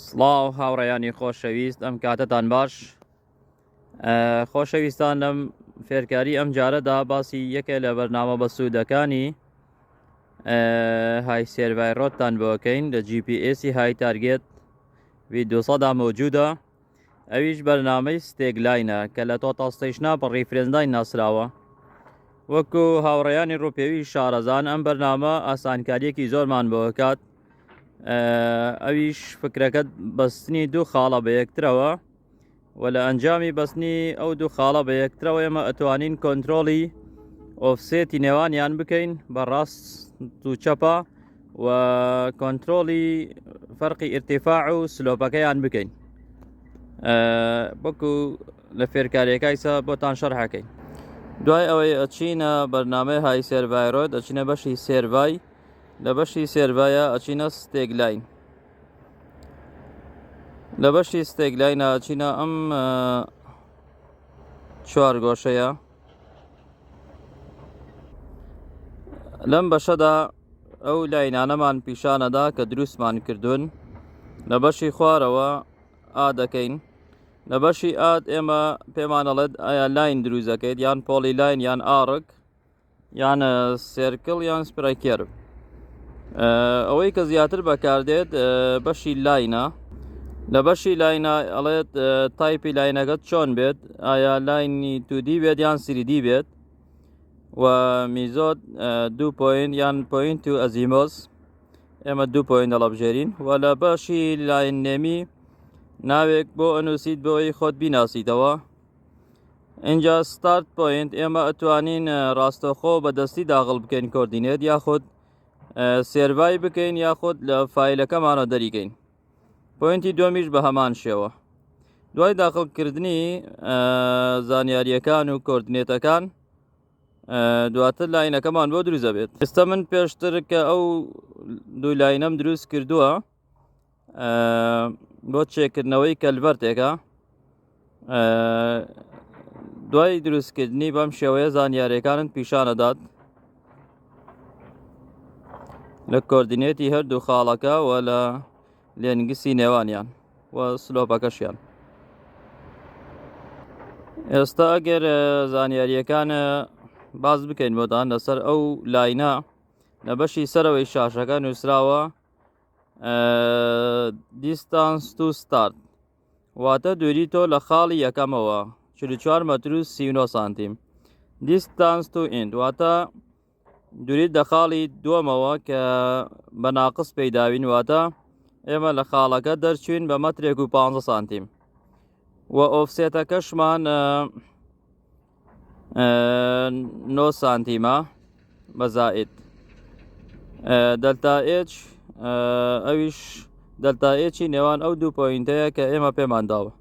سڵاو هاوڕێیانی خۆشەویست ئەم کاتتان باش. خۆشەویستان لەم فێرکاری ئەم جارەدا باسی یەکێ لە بەرنامە بەسوودەکانی های سێرڤایرۆتتان بۆکەین لە GPS های تارگێت V200 مەوجودە. ئەویش بەرنامەی ستێگلاینە کە لە تۆتال ستەیشنا بە ڕیفرێنزدای ناسراوە. وەکو هاوڕێیانی ڕوپێوی شارەزان ئەم بەرنامە ئاسانکاریەکی زۆرمان بۆکات. ئەویش فکرەکەت بەستنی دوو خاڵە بە یەکترەوە و لە ئەنجامی بەستنی ئەو دوو خاڵە بە یەکترەوە ئێمە ئەتوانین کۆنتترۆلی ئۆفسێتی نێوانیان بکەین بە ڕاست و چەپە و کۆنتترۆلی فەرقی ئیرتیفاع و سلۆپەکەیان بکەین. وەکو لە فێرکاریەکایسە بۆتان شەرحەکەین. دوای ئەوەی ئەچینە بەرنامەی های سێرڤایرۆت ئەچینە بەشی سێرڤای، لە بەشی سێرڤایە ئەچینە ستێگلاین. لە بەشی ستێگلاینە ئەچینە ئەم چوار گۆشەیە. لەم بەشەدا ئەو لاینانەمان پیشانەدا کە دروستمان کردوون. لە بەشی خوارەوە ئا دەکەین. لە بەشی ئاد ئێمە پێمانەڵێت ئایا لاین دروست دەکەیت یان پۆلی لاین یان ئارک یان سێرکڵ یان سپرایکێرب. ئەوەی کە زیاتر بەکاردێت بەشی لاینە. لە بەشی لاینە ئەڵێت تایپی لاینەکەت چۆن بێت، ئایا لاینی 2D بێت یان 3D بێت و میزۆت 2 پۆین یان پۆینت و ئەزیمۆس ئێمە 2 پۆین دەڵەبژێرین. و لە بەشی لاین نێمی ناوێک بۆ ئەنووسیت بۆی خۆت بیناسیتەوە. اینجا ستارت پۆینت ئێمە ئەتوانین ڕاستەوخۆ بەدەستی داخڵ بکەین کۆردینێت یاخود سێرڤای بکەین یاخود لە فایلەکەمانە دەریکەین. پۆینتی دومیش بە هەمان شێوە. دوای داخڵکردنی زانیاریەکان و کۆردینێتەکان دواتر لاینەکەمان بۆ دروست دەبێت. ئێستا من پێشتر کە ئەو دوو لاینەم دروست کردووە بۆ چێکردنەوەی کەلڤەرتێکە. دوای دروستکردنی بەم شێوەیە زانیاریەکانت پیشانەدات لە کۆردینێتی هەردوو خاڵەکە و لە لێنگسی نێوانیان و سلۆپەکەشیان. ئێستا ئەگەر زانیاریەکان باز بکەین بۆتان لەسەر ئەو لاینە لە بەشی سەرەوەی شاشەکە نووسراوە دیستانس تو ستارت، واتە دووری تۆ لە خاڵی یەکەمەوە 44 مەتر و 39 سانتیم. دیستانس تو ئیند واتە دووریت لە خاڵی دووەمەوە کە بە ناقس پەیداوین، واتە ئێمە لە خاڵەکە دەرچوین بە مەترێک و 15 سانتیم. و ئۆفسێتەکەشمان 9 سانتیمە بە زائید. دەلتا ئێچ ئەویش دەلتا ئێچی نێوان ئەو دوو پۆینتەیە کە ئێمە پێمان داوە.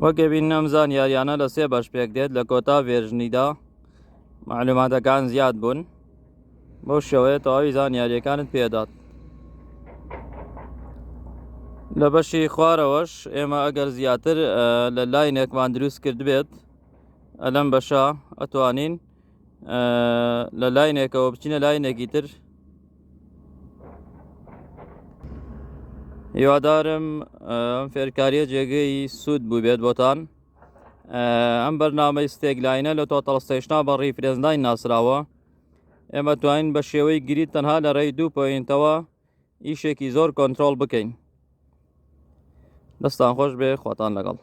وەکێ بین ئەم زانیاریانە لە 3 بەش پێک دێت. لە کۆتا ڤێرژنیدا معلوماتەکان زیاد بوون، بۆ شێوەیە تەواوی زانیاریەکانت پێدات. لە بەشی خوارەوەش ئێمە ئەگەر زیاتر لە لاینێکمان دروست کرد بێت لەم بەشە ئەتوانین لە لاینێکەوە بچینە لاینێکی تر. هیوادارم ئەم فێرکاریە جێگەی سوود بوو بێت بۆتان. ئەم بەرنامەی ستێگلاینە لە تۆتال ستەیشنا بە ڕیفرێنزدای ناسراوە. ئێمە توانین بە شێوەی گریت تەنها لە ڕێی 2 پۆینتەوە ئیشێکی زۆر کۆنتترۆل بکەین. دەستان خۆش بێ، خواتان لەگەڵ.